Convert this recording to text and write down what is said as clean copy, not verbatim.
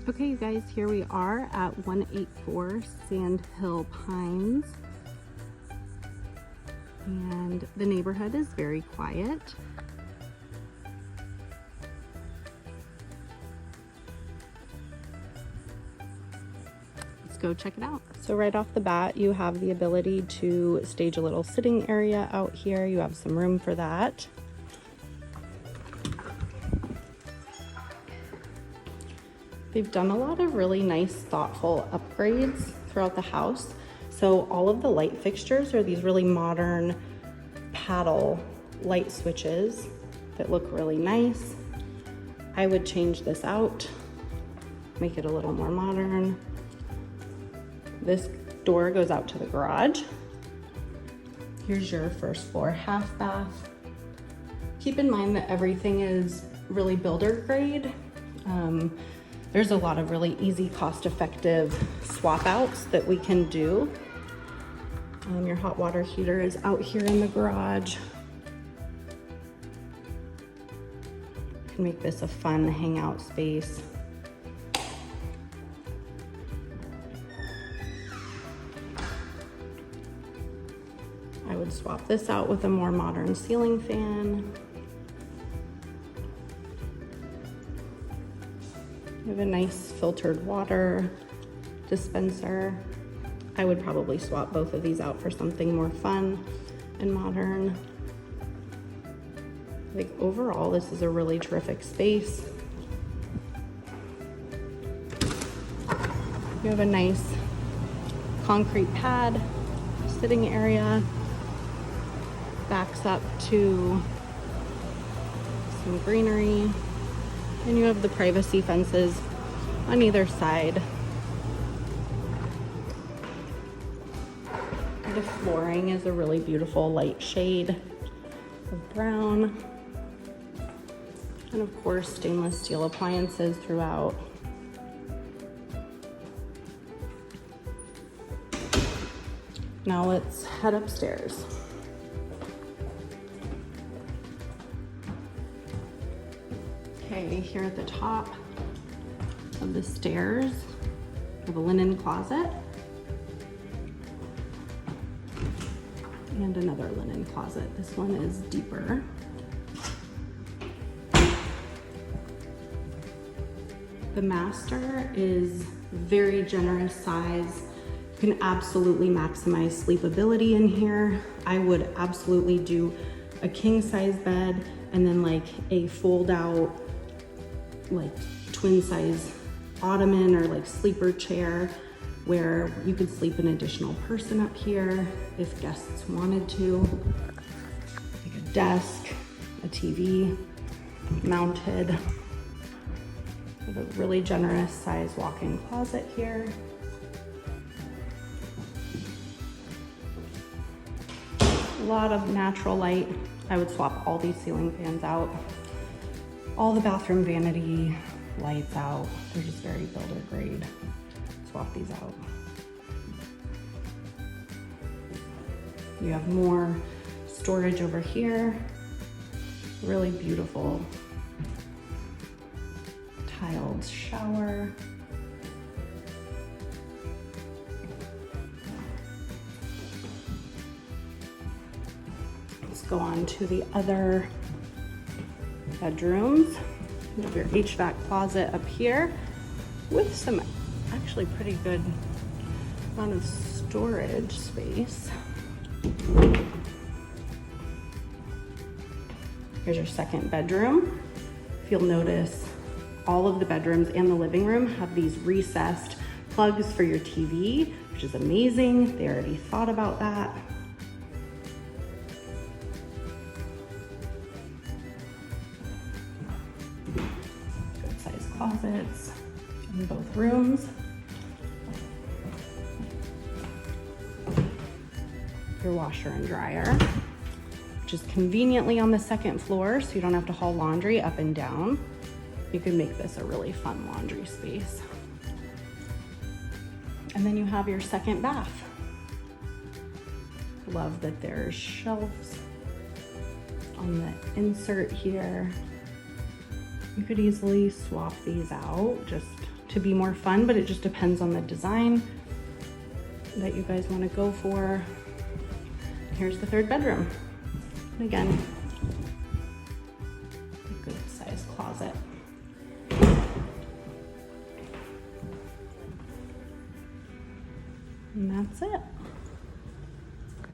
Okay, you guys, here we are at 184 Sandhill Pines. And the neighborhood is very quiet. Let's go check it out. So right off the bat, you have the ability to stage a little sitting area out here. You have some room for that. They've done a lot of really nice, thoughtful upgrades throughout the house. So all of the light fixtures are these really modern paddle light switches that look really nice. I would change this out, make it a little more modern. This door goes out to the garage. Here's your first floor half bath. Keep in mind that everything is really builder grade. There's a lot of really easy, cost-effective swap outs that we can do. Your hot water heater is out here in the garage. You can make this a fun hangout space. I would swap this out with a more modern ceiling fan. We have a nice filtered water dispenser. I would probably swap both of these out for something more fun and modern. Like overall, this is a really terrific space. You have a nice concrete pad, sitting area, backs up to some greenery. And you have the privacy fences on either side. The flooring is a really beautiful light shade of brown. And of course, stainless steel appliances throughout. Now let's head upstairs. Okay, here at the top of the stairs, we have a linen closet and another linen closet. This one is deeper. The master is very generous size. You can absolutely maximize sleepability in here. I would absolutely do a king size bed and then like a fold out like twin size ottoman or like sleeper chair where you could sleep an additional person up here if guests wanted to. Like a desk, a TV mounted with a really generous size walk-in closet here. A lot of natural light. I would swap all these ceiling fans out. All the bathroom vanity lights out. They're just very builder grade. Swap these out. You have more storage over here. Really beautiful tiled shower. Let's go on to the other bedrooms. You have your HVAC closet up here with some actually pretty good amount of storage space. Here's your second bedroom. If you'll notice, all of the bedrooms and the living room have these recessed plugs for your TV, which is amazing. They already thought about that. Good size closets in both rooms. Your washer and dryer, which is conveniently on the second floor, so you don't have to haul laundry up and down. You can make this a really fun laundry space. And then you have your second bath. Love that there's shelves on the insert here. You could easily swap these out, just to be more fun, but it just depends on the design that you guys want to go for. Here's the third bedroom. And again, a good sized closet. And that's it.